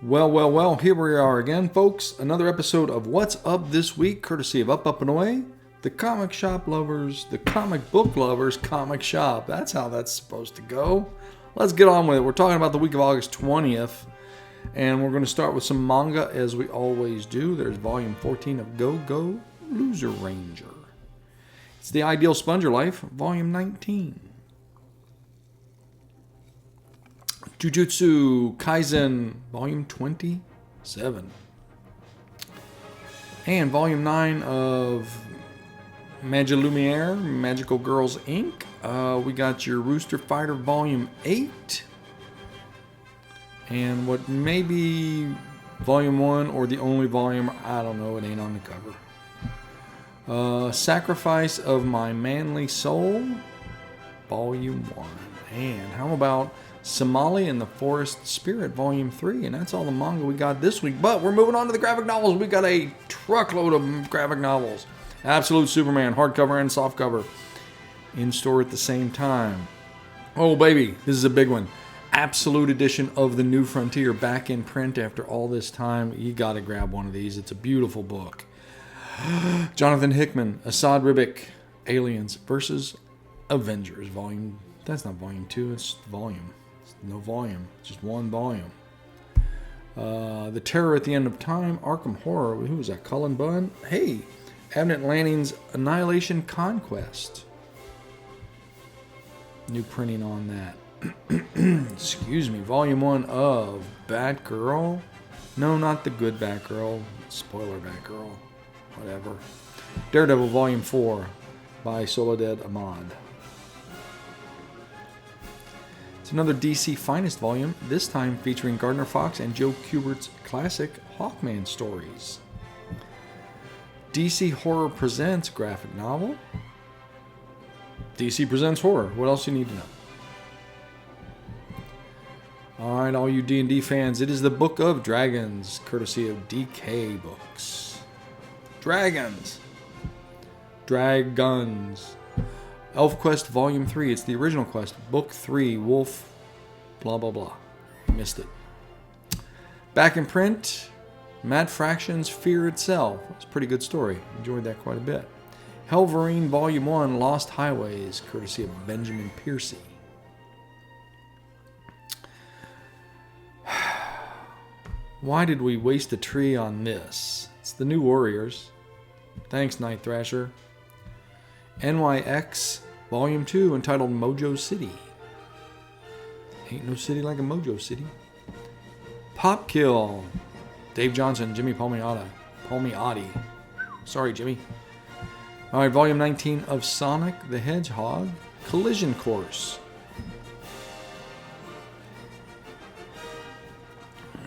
Well, here we are again, folks. Another episode of What's Up This Week, courtesy of Up and Away, the comic shop lovers, the comic book lovers, comic shop. That's how that's supposed to go. Let's get on with it. We're talking about the week of August 20th, and we're going to start with some manga, as we always do. There's volume 14 of Go Go Loser Ranger. It's The Ideal Sponger Life, volume 19. Jujutsu Kaisen, volume 27. And volume 9 of Magilumiere, Magical Girls Inc. We got your Rooster Fighter, volume 8. And what may be volume 1 or the only volume, I don't know, it ain't on the cover. Sacrifice of My Manly Soul, volume 1. And how about Somali and the Forest Spirit, volume 3. And that's all the manga we got this week. But we're moving on to the graphic novels. We got a truckload of graphic novels. Absolute Superman, hardcover and softcover, in store at the same time. Oh, baby, this is a big one. Absolute edition of The New Frontier, back in print after all this time. You got to grab one of these. It's a beautiful book. Jonathan Hickman, Assad Ribic, Aliens versus Avengers, volume. That's not volume 2, it's volume. No volume, just one volume. The Terror at the End of Time, Arkham Horror. Who was that? Cullen Bunn? Hey, Abnett Lanning's Annihilation Conquest. New printing on that. Excuse me. Volume 1 of Batgirl. No, not the good Batgirl. Spoiler Batgirl. Whatever. Daredevil Volume 4 by Soledad Ahmad. Another DC Finest volume, this time featuring Gardner Fox and Joe Kubert's classic Hawkman stories. DC Horror Presents graphic novel. DC Presents Horror. What else do you need to know? Alright, all you D&D fans, it is the Book of Dragons, courtesy of DK Books. Dragons. ElfQuest Volume 3. It's the original quest. Book 3. Wolf. Blah, blah, blah. Missed it. Back in print. Matt Fraction's Fear Itself. It's a pretty good story. Enjoyed that quite a bit. Helverine Volume 1. Lost Highways. Courtesy of Benjamin Piercy. Why did we waste a tree on this? It's the New Warriors. Thanks, Night Thrasher. NYX Volume 2, entitled Mojo City. Ain't no city like a Mojo City. Popkill. Dave Johnson, Jimmy Palmiotti. Sorry, Jimmy. Alright, Volume 19 of Sonic the Hedgehog, Collision Course.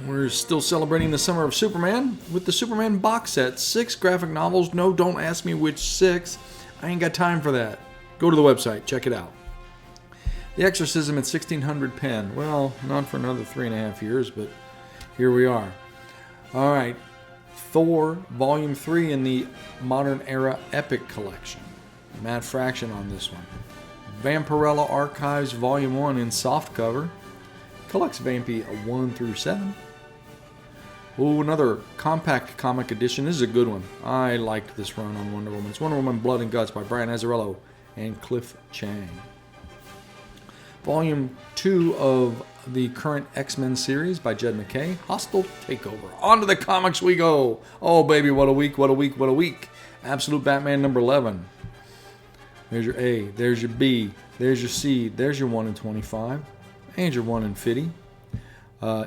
We're still celebrating the summer of Superman with the Superman box set. 6 graphic novels. No, don't ask me which 6. I ain't got time for that. Go to the website. Check it out. The Exorcism at 1600 pen. Well, not for another 3.5 years, but here we are. All right. Thor, Volume 3 in the Modern Era Epic Collection. Matt Fraction on this one. Vampirella Archives, Volume 1 in softcover. Collects Vampy 1 through 7. Ooh, another compact comic edition. This is a good one. I liked this run on Wonder Woman. It's Wonder Woman Blood and Guts by Brian Azzarello and Cliff Chang. Volume 2 of the current X-Men series by Jed MacKay. Hostile Takeover. On to the comics we go. Oh, baby, what a week, what a week, what a week. Absolute Batman number 11. There's your A. There's your B. There's your C. There's your 1 in 25. And your 1 in 50.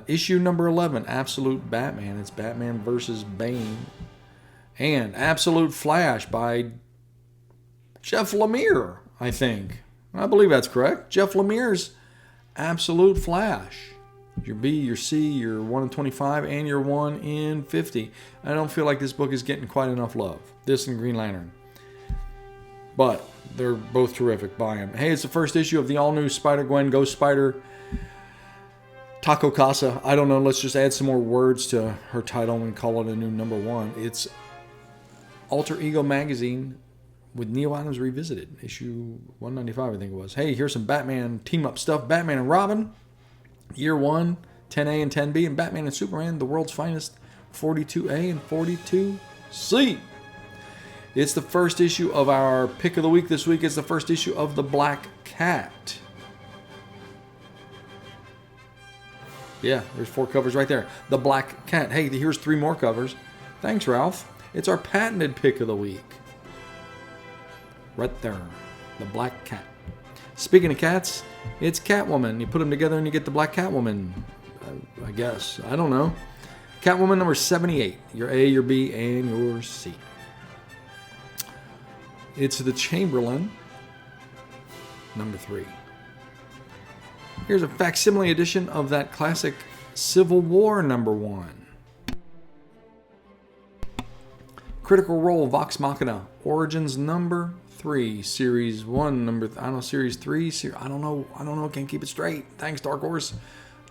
Issue number 11, Absolute Batman. It's Batman versus Bane. And Absolute Flash by Jeff Lemire, I think. I believe that's correct. Jeff Lemire's Absolute Flash. Your B, your C, your 1 in 25, and your 1 in 50. I don't feel like this book is getting quite enough love. This and Green Lantern. But they're both terrific. Buy them. Hey, it's the first issue of the all-new Spider-Gwen Ghost Spider Taco Casa. I don't know. Let's just add some more words to her title and call it a new number 1. It's Alter Ego Magazine with Neil Adams Revisited. Issue 195, I think it was. Hey, here's some Batman team-up stuff. Batman and Robin. Year 1. 10A and 10B, and Batman and Superman, the world's finest, 42A and 42C. It's the first issue of our pick of the week this week. It's the first issue of The Black Cat. Yeah, there's 4 covers right there. The Black Cat. Hey, here's 3 more covers. Thanks, Ralph. It's our patented pick of the week. Right there. The Black Cat. Speaking of cats, it's Catwoman. You put them together and you get the Black Catwoman. I guess. I don't know. Catwoman number 78. Your A, your B, and your C. It's the Chamberlain number 3. Here's a facsimile edition of that classic Civil War number 1. Critical Role Vox Machina Origins number 3, series 1, series 3, I don't know, can't keep it straight. Thanks, Dark Horse.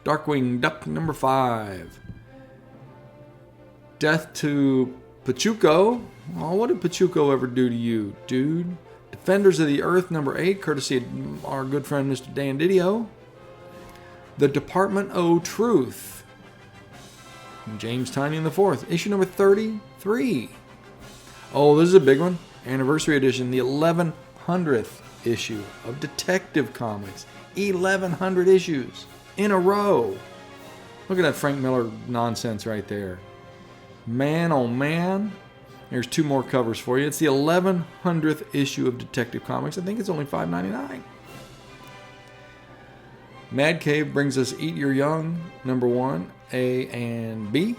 Darkwing Duck number 5. Death to Pachuco. Oh, what did Pachuco ever do to you, dude? Defenders of the Earth number 8, courtesy of our good friend Mr. Dan Didio. The Department O' Truth. James Tynion the 4th, issue number 33. Oh, this is a big one. Anniversary edition, the 1100th issue of Detective Comics. 1100 issues in a row. Look at that Frank Miller nonsense right there. Man, oh man. There's 2 more covers for you. It's the 1100th issue of Detective Comics. I think it's only $5.99. Mad Cave brings us Eat Your Young, number 1, A and B.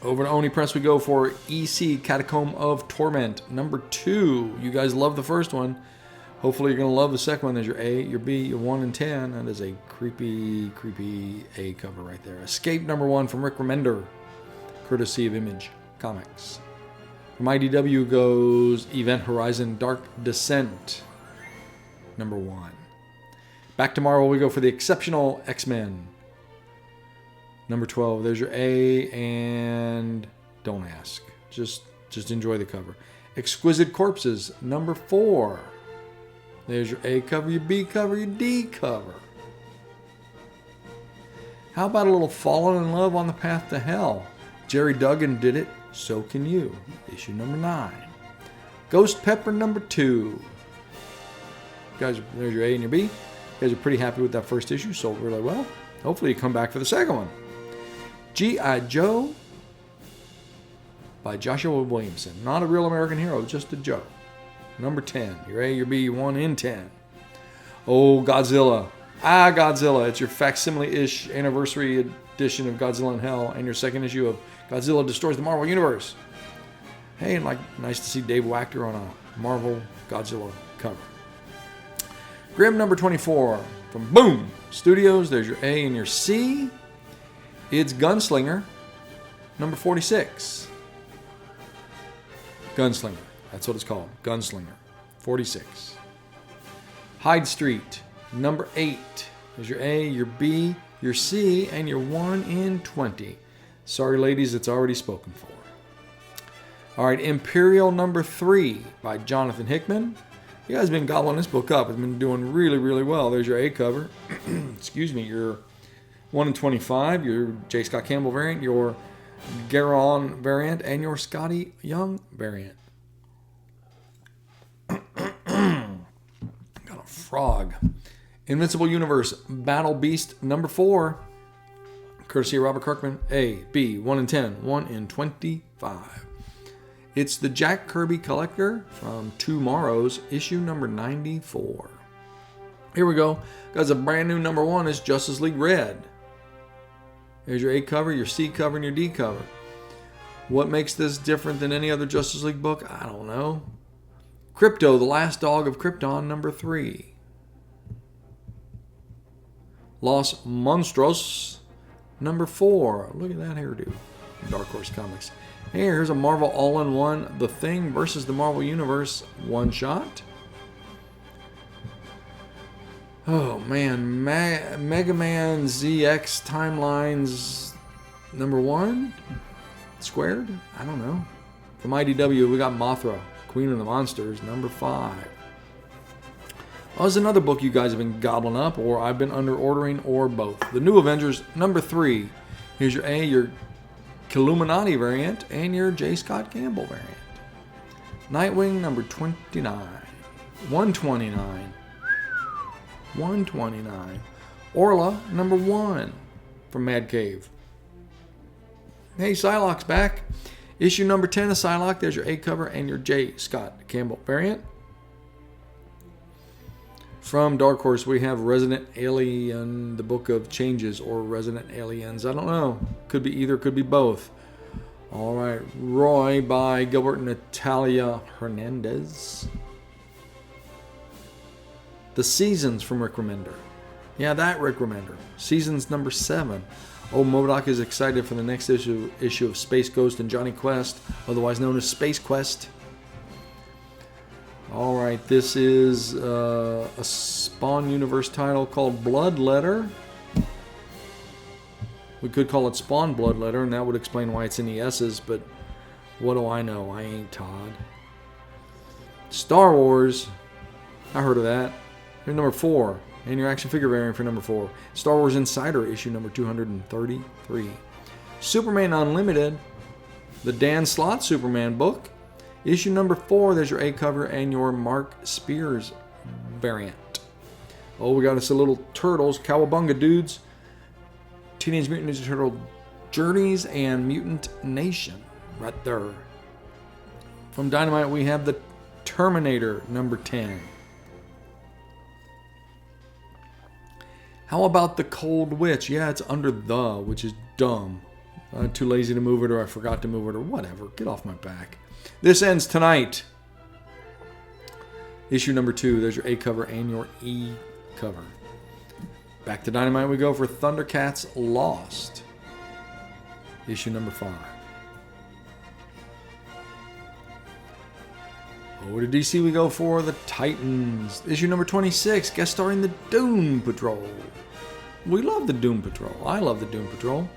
Over to Oni Press we go for EC Catacomb of Torment, number 2. You guys love the first one. Hopefully you're going to love the second one. There's your A, your B, your 1 and 10. That is a creepy, creepy A cover right there. Escape number 1 from Rick Remender, courtesy of Image Comics. From IDW goes Event Horizon Dark Descent, number 1. Back tomorrow we go for the Exceptional X-Men, number 12. There's your A, and don't ask. Just enjoy the cover. Exquisite Corpses, number 4. There's your A cover, your B cover, your D cover. How about a little Fallen in Love on the Path to Hell? Jerry Duggan did it, so can you. Issue number 9. Ghost Pepper number 2. Guys, there's your A and your B. You guys are pretty happy with that first issue, sold really well. Hopefully you come back for the second one. G.I. Joe by Joshua Williamson. Not a real American hero, just a Joe. Number 10. Your A, your B, your 1 in 10. Oh, Godzilla. Godzilla. It's your facsimile-ish anniversary edition of Godzilla in Hell and your second issue of Godzilla Destroys the Marvel Universe. Hey, nice to see Dave Wachter on a Marvel Godzilla cover. Grimm number 24 from Boom Studios. There's your A and your C. It's Gunslinger number 46. Gunslinger. That's what it's called. Gunslinger. 46. Hyde Street number 8. There's your A, your B, your C, and your 1 in 20. Sorry, ladies, it's already spoken for. All right, Imperial number 3 by Jonathan Hickman. You guys have been gobbling this book up. It's been doing really, really well. There's your A cover. Excuse me, your 1 in 25, your J. Scott Campbell variant, your Garon variant, and your Scotty Young variant. Got a frog. Invincible Universe Battle Beast number 4. Courtesy of Robert Kirkman. A, B, 1 in 10, 1 in 25. It's the Jack Kirby Collector from Tomorrow's issue number 94. Here we go. Guys, a brand new number 1 is Justice League Red. There's your A cover, your C cover, and your D cover. What makes this different than any other Justice League book? I don't know. Krypto, the Last Dog of Krypton, number 3. Los Monstros, number 4. Look at that hairdo. Dark Horse Comics. Here's a Marvel All-in-One, The Thing versus the Marvel Universe one-shot. Oh man, Mega Man ZX Timelines number 1? Squared? I don't know. From IDW, we got Mothra, Queen of the Monsters, number 5. Oh, there's another book you guys have been gobbling up, or I've been under ordering, or both. The New Avengers, number 3. Here's your A, your Illuminati variant, and your J. Scott Campbell variant. Nightwing, number 29. 129. 129. Orla, number 1 from Mad Cave. Hey, Psylocke's back. Issue number 10 of Psylocke. There's your A cover and your J. Scott Campbell variant. From Dark Horse, we have Resident Alien, the Book of Changes, or Resident Aliens. I don't know. Could be either, could be both. All right. Roy by Gilbert and Natalia Hernandez. The Seasons from Rick Remender. Yeah, that Rick Remender. Seasons number 7. Oh, MODOK is excited for the next issue of Space Ghost and Johnny Quest, otherwise known as Space Quest. All right, this is a Spawn Universe title called Bloodletter. We could call it Spawn Bloodletter, and that would explain why it's in the S's, but what do I know? I ain't Todd. Star Wars. I heard of that. Here's number 4, and your action figure variant for number 4. Star Wars Insider, issue number 233. Superman Unlimited, the Dan Slott Superman book. Issue number 4, there's your A cover and your Mark Spears variant. Oh, we got us a little Turtles, Cowabunga dudes. Teenage Mutant Ninja Turtle Journeys and Mutant Nation, right there. From Dynamite, we have the Terminator, number 10. How about the Cold Witch? Yeah, it's under the, which is dumb. I'm too lazy to move it, or I forgot to move it, or whatever. Get off my back. This ends tonight. Issue number 2. There's your A cover and your E cover. Back to Dynamite we go for Thundercats Lost. Issue number 5. Over to DC we go for the Titans. Issue number 26, guest starring the Doom Patrol. We love the Doom Patrol. I love the Doom Patrol.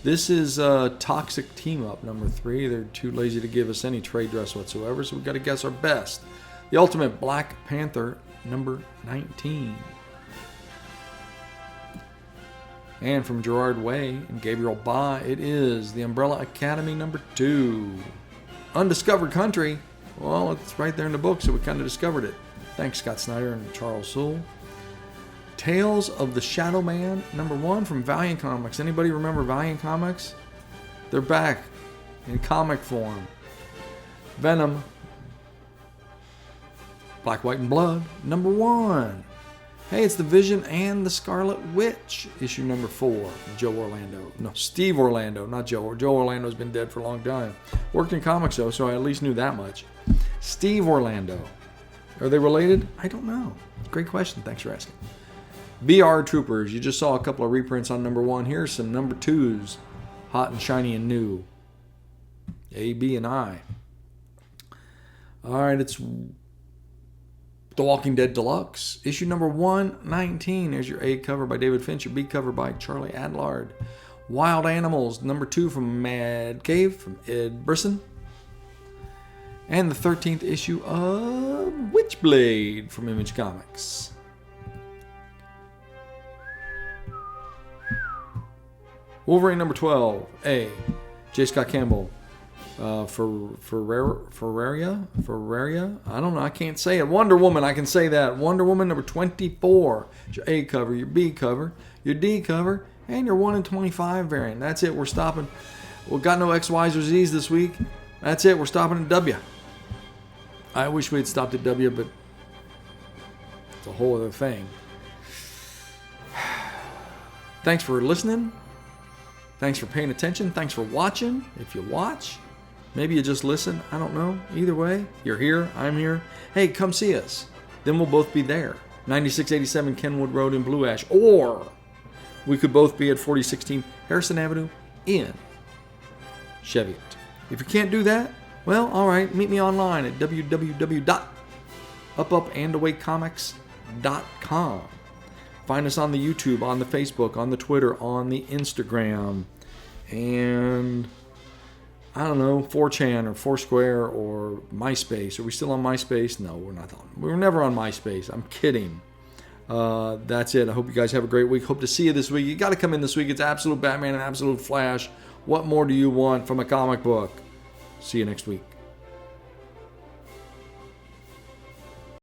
This is Toxic Team Up number 3. They're too lazy to give us any trade dress whatsoever, so we've got to guess our best. The Ultimate Black Panther number 19. And from Gerard Way and Gabriel Ba, it is the Umbrella Academy number 2. Undiscovered Country. Well, it's right there in the book, so we kind of discovered it. Thanks, Scott Snyder and Charles Soule. Tales of the Shadow Man, number 1 from Valiant Comics. Anybody remember Valiant Comics? They're back in comic form. Venom, Black, White, and Blood, number 1. Hey, it's the Vision and the Scarlet Witch, issue number 4. Joe Orlando. No, Steve Orlando, not Joe. Joe Orlando's been dead for a long time. Worked in comics, though, so I at least knew that much. Steve Orlando. Are they related? I don't know. Great question. Thanks for asking. BR Troopers. You just saw a couple of reprints on number 1. Here's some number 2s. Hot and shiny and new. A, B, and I. All right, it's The Walking Dead Deluxe. Issue number 119. There's your A cover by David Finch. Your B cover by Charlie Adlard. Wild Animals. Number 2 from Mad Cave from Ed Brisson. And the 13th issue of Witchblade from Image Comics. Wolverine number 12. A. J. Scott Campbell. Ferraria? I don't know. I can't say it. Wonder Woman. I can say that. Wonder Woman number 24. Your A cover, your B cover, your D cover, and your 1 in 25 variant. That's it. We're stopping. We got no X, Y's, or Z's this week. That's it. We're stopping at W. I wish we had stopped at W, but it's a whole other thing. Thanks for listening. Thanks for paying attention. Thanks for watching. If you watch, maybe you just listen. I don't know. Either way, you're here. I'm here. Hey, come see us. Then we'll both be there. 9687 Kenwood Road in Blue Ash. Or we could both be at 4016 Harrison Avenue in Cheviot. If you can't do that, well, all right. Meet me online at www.upupandawaycomics.com. Find us on the YouTube, on the Facebook, on the Twitter, on the Instagram. And I don't know, 4chan or Foursquare or MySpace. Are we still on MySpace? No, we're not on. We were never on MySpace. I'm kidding. That's it. I hope you guys have a great week. Hope to see you this week. You got to come in this week. It's Absolute Batman and Absolute Flash. What more do you want from a comic book? See you next week.